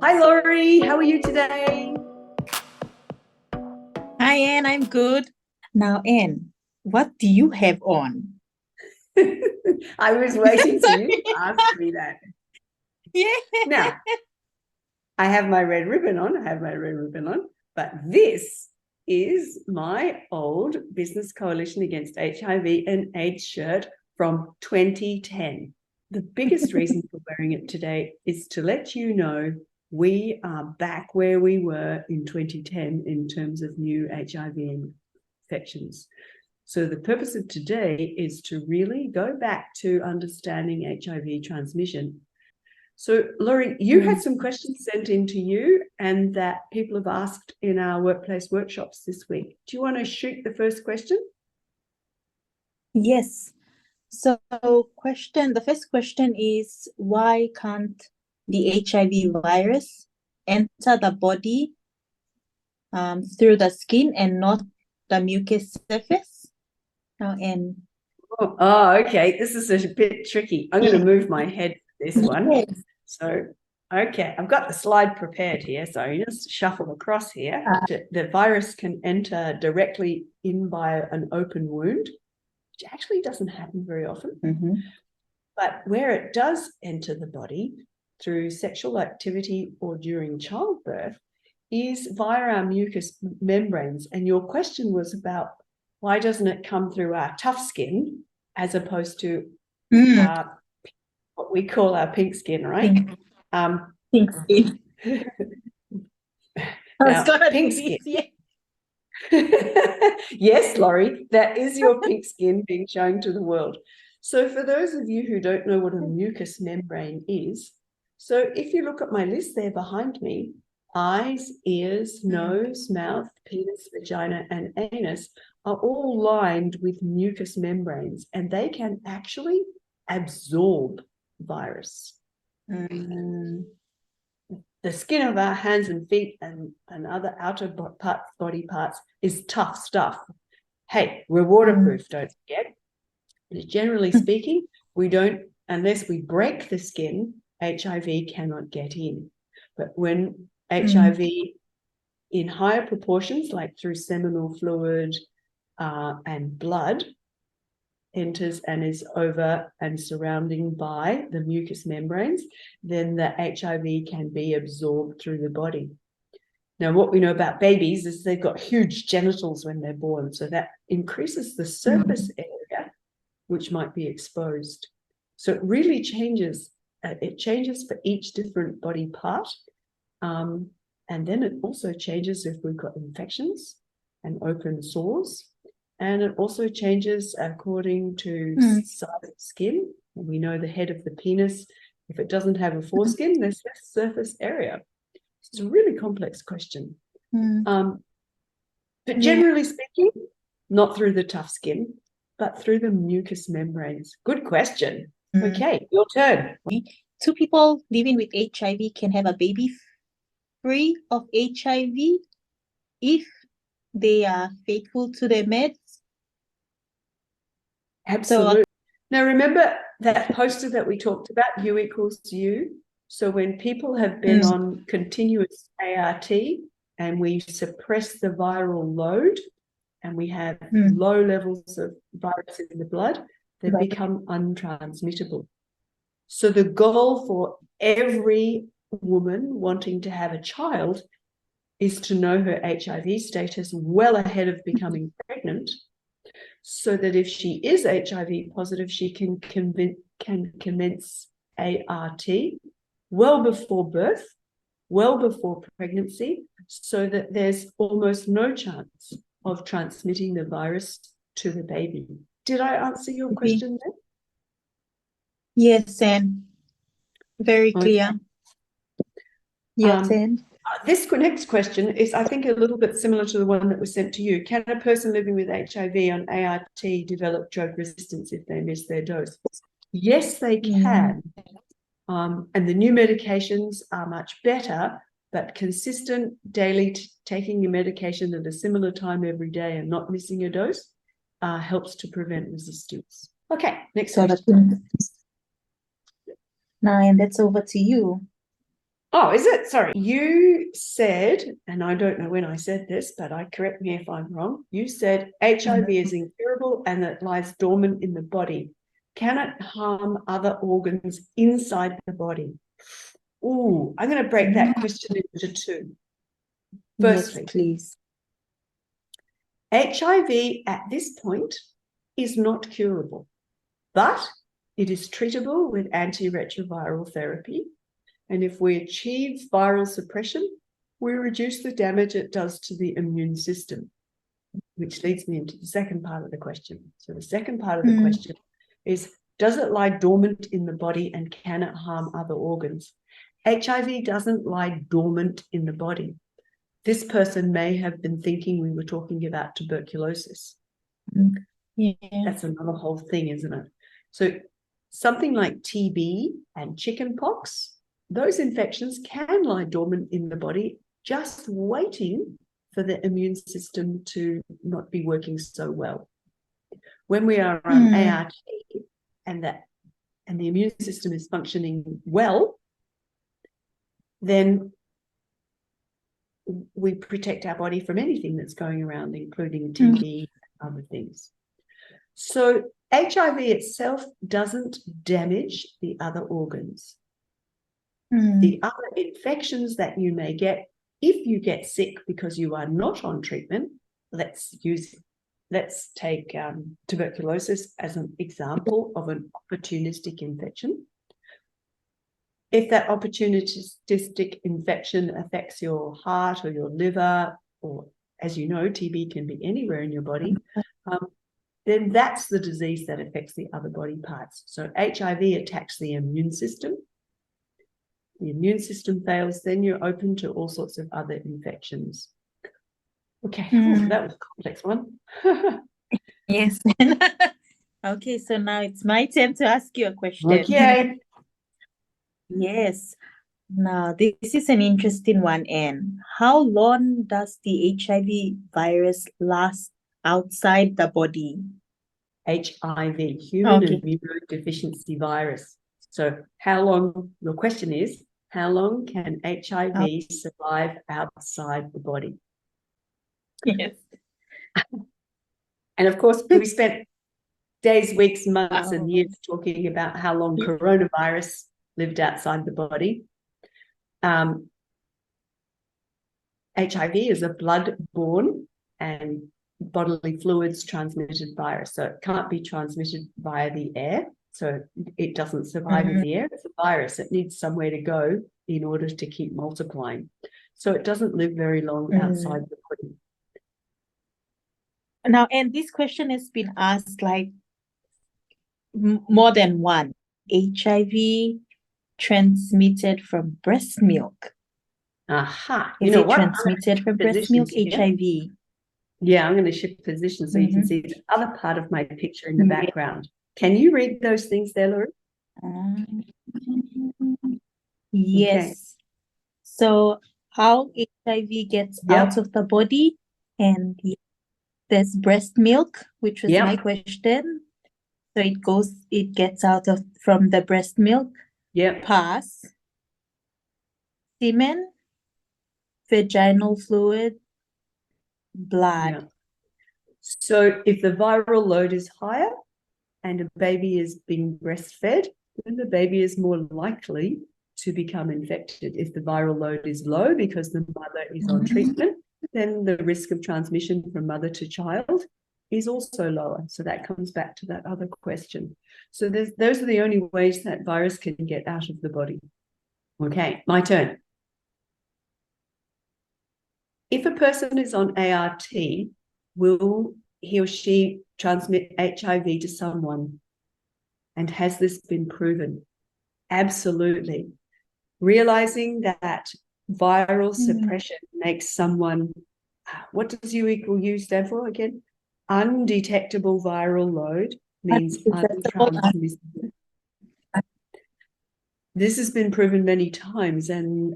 Hi, Laurie. How are you today? Hi, Anne. I'm good. Now, Anne, what do you have on? I was waiting for you to ask me that. Yeah. Now, I have my red ribbon on. But this is my old Business Coalition Against HIV and AIDS shirt from 2010. The biggest reason for wearing it today is to let you know we are back where we were in 2010 in terms of new HIV infections. So the purpose of today is to really go back to understanding HIV transmission. So, Laurie, you had some questions sent in to you and that people have asked in our workplace workshops this week. Do you want to shoot the first question? Yes. So, the first question is, why can't the HIV virus enter the body through the skin and not the mucous surface? Now, Anne. Oh, okay. This is a bit tricky. I'm going to move my head for this one. Yes. So, okay, I've got the slide prepared here. So you just shuffle across here. The virus can enter directly in by an open wound, which actually doesn't happen very often. But where it does enter the body through sexual activity or during childbirth is via our mucous membranes. And your question was about why doesn't it come through our tough skin as opposed to what we call our pink skin, right? Pink skin. Now, pink skin. Yes, Laurie, that is your pink skin being shown to the world. So for those of you who don't know what a mucous membrane is, so if you look at my list there behind me, eyes, ears, nose, mouth, penis, vagina, and anus are all lined with mucous membranes, and they can actually absorb virus. The skin of our hands and feet and other outer body parts is tough stuff. Hey, we're waterproof, don't forget. But generally speaking, we don't, unless we break the skin, HIV cannot get in. But when HIV in higher proportions, like through seminal fluid and blood, enters and is over and surrounding by the mucous membranes, then the HIV can be absorbed through the body. Now, what we know about babies is they've got huge genitals when they're born, so that increases the surface area which might be exposed. So it really changes. It changes for each different body part. And then it also changes if we've got infections and open sores. And it also changes according to size of skin. We know the head of the penis, if it doesn't have a foreskin, there's less surface area. It's a really complex question. But generally speaking, not through the tough skin, but through the mucous membranes. Good question. Okay, your turn. Two people living with HIV can have a baby free of HIV if they are faithful to their meds. Absolutely. Now, remember that poster that we talked about, U equals U? So when people have been on continuous ART and we suppress the viral load and we have low levels of virus in the blood, they become untransmittable. So the goal for every woman wanting to have a child is to know her HIV status well ahead of becoming pregnant, so that if she is HIV positive, she can commence ART well before birth, well before pregnancy, so that there's almost no chance of transmitting the virus to the baby. Did I answer your question there? Yes, Anne. Very clear. Yes, Anne. This next question is, I think, a little bit similar to the one that was sent to you. Can a person living with HIV on ART develop drug resistance if they miss their dose? Yes, they can. And the new medications are much better, but consistent daily taking your medication at a similar time every day and not missing a dose helps to prevent resistance. Okay, next question. Now, and that's over to you. Oh, is it? Sorry. You said, and I don't know when I said this, but correct me if I'm wrong. You said HIV is incurable and it lies dormant in the body. Can it harm other organs inside the body? Oh, I'm going to break that question into two. Firstly, Yes, please. HIV at this point is not curable, but it is treatable with antiretroviral therapy. And if we achieve viral suppression, we reduce the damage it does to the immune system, which leads me into the second part of the question. So the second part of the question is, does it lie dormant in the body and can it harm other organs? HIV doesn't lie dormant in the body. This person may have been thinking we were talking about tuberculosis. Yeah. That's another whole thing, isn't it? So something like TB and chickenpox, those infections can lie dormant in the body, just waiting for the immune system to not be working so well. When we are on ART and the immune system is functioning well, then we protect our body from anything that's going around, including TB and other things. So HIV itself doesn't damage the other organs. The other infections that you may get, if you get sick because you are not on treatment, let's take tuberculosis as an example of an opportunistic infection. If that opportunistic infection affects your heart or your liver, or as you know, TB can be anywhere in your body, then that's the disease that affects the other body parts. So HIV attacks the immune system. The immune system fails, then you're open to all sorts of other infections. Okay, that was a complex one. Yes. Okay, so now it's my turn to ask you a question. Okay. Yes. Now, this is an interesting one, Anne. How long does the HIV virus last outside the body? HIV, human immunodeficiency virus. So how long, your question is, how long can HIV survive outside the body? Yes. And of course, we spent days, weeks, months, and years talking about how long coronavirus lived outside the body. HIV is a blood-borne and bodily fluids transmitted virus. So it can't be transmitted via the air. So it doesn't survive in the air. It's a virus. It needs somewhere to go in order to keep multiplying. So it doesn't live very long outside the body. Now, and this question has been asked like more than one. HIV transmitted from breast milk. Aha. Is it transmitted from breast milk, HIV? Yeah, I'm going to shift position so you can see the other part of my picture in the background. Can you read those things there, Laurie? Yes. Okay. So how HIV gets out of the body, and there's breast milk, which was my question. So it gets out from the breast milk. Pus, semen, vaginal fluid, blood. So if the viral load is higher and a baby is being breastfed, then the baby is more likely to become infected. If the viral load is low because the mother is on treatment, then the risk of transmission from mother to child is also lower. So that comes back to that other question. So those are the only ways that virus can get out of the body. Okay, my turn. If a person is on ART, will he or she transmit HIV to someone? And has this been proven? Absolutely. Realizing that viral suppression makes someone, what does U=U stand for again? Undetectable viral load means untransmissible. This has been proven many times, and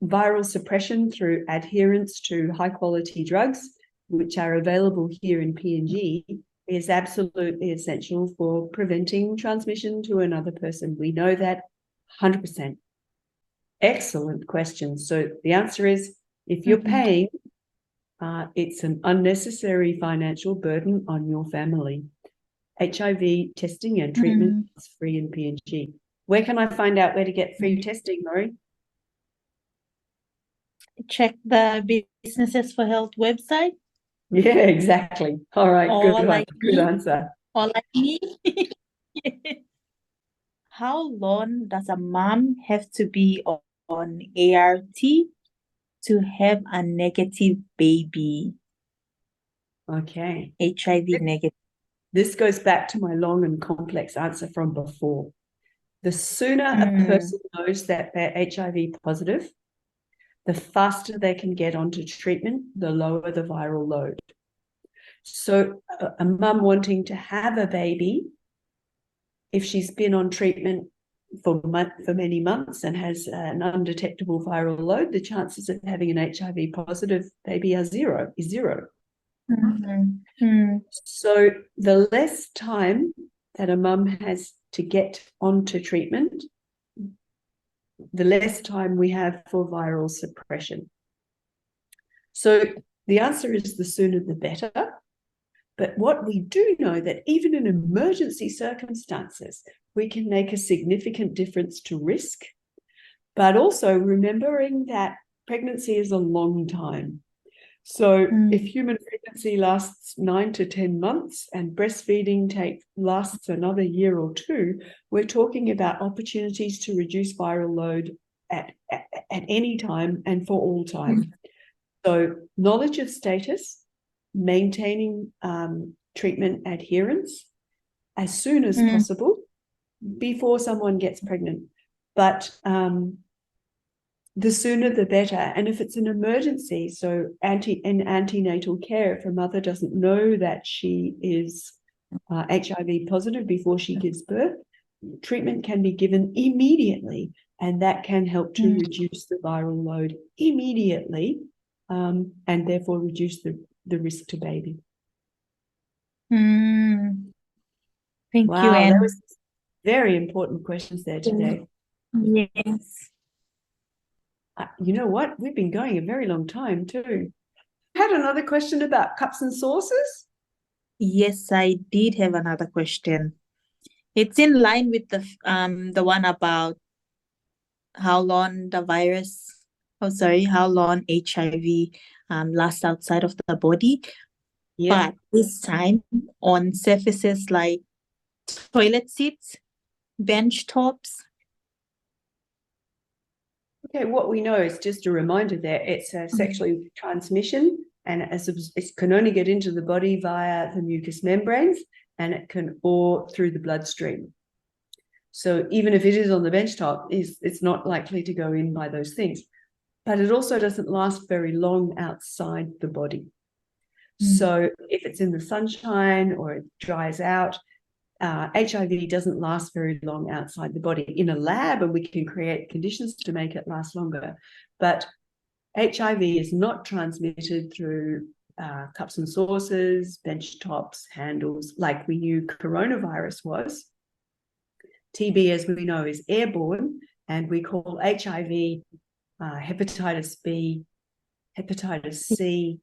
viral suppression through adherence to high-quality drugs, which are available here in PNG, is absolutely essential for preventing transmission to another person. We know that 100%. Excellent question. So the answer is, if you're paying, it's an unnecessary financial burden on your family. HIV testing and treatment is free in PNG. Where can I find out where to get free testing, Laurie? Check the Businesses for Health website. Yeah, exactly. All right, Or good one. like Good me. answer. Or like me. How long does a mom have to be on ART to have a negative baby? Okay. HIV negative. This goes back to my long and complex answer from before. The sooner a person knows that they're HIV positive, the faster they can get onto treatment, the lower the viral load. So a mum wanting to have a baby, if she's been on treatment for many months and has an undetectable viral load, the chances of having an HIV positive baby is zero. So the less time that a mum has to get onto treatment, the less time we have for viral suppression. So the answer is the sooner the better. But what we do know that even in emergency circumstances, we can make a significant difference to risk, but also remembering that pregnancy is a long time. So if human pregnancy lasts 9 to 10 months and breastfeeding lasts another year or two, we're talking about opportunities to reduce viral load at any time and for all time. So knowledge of status, maintaining treatment adherence as soon as possible before someone gets pregnant. But the sooner the better. And if it's an emergency, so in antenatal care, if a mother doesn't know that she is HIV positive before she gives birth, treatment can be given immediately, and that can help to reduce the viral load immediately, and therefore reduce the risk to baby. Thank you, Wow, Anne. that was very important questions there today. Yes. You know what? We've been going a very long time too. Had another question about cups and saucers? Yes, I did have another question. It's in line with the one about how long how long HIV lasts outside of the body. Yeah. But this time on surfaces like toilet seats, bench tops. Okay, what we know is just a reminder there, it's a sexually transmission, and it can only get into the body via the mucous membranes, and it can or through the bloodstream. So even if it is on the bench top, it's not likely to go in by those things. But it also doesn't last very long outside the body. So if it's in the sunshine or it dries out, HIV doesn't last very long outside the body in a lab, and we can create conditions to make it last longer. But HIV is not transmitted through cups and saucers, bench tops, handles, like we knew coronavirus was. TB, as we know, is airborne, and we call HIV hepatitis B, hepatitis C,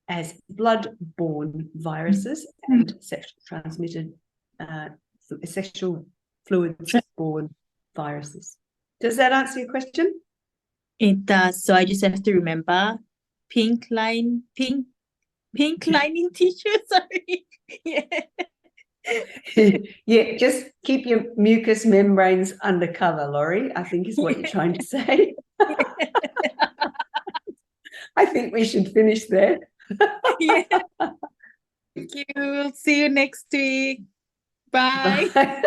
as blood-borne viruses and sexually transmitted sexual fluids-borne viruses. Does that answer your question? It does. So I just have to remember pink lining tissue. Sorry. Yeah, just keep your mucous membranes undercover, Laurie, I think is what you're trying to say. I think we should finish there. Yeah. Thank you. We'll see you next week. Bye. Bye.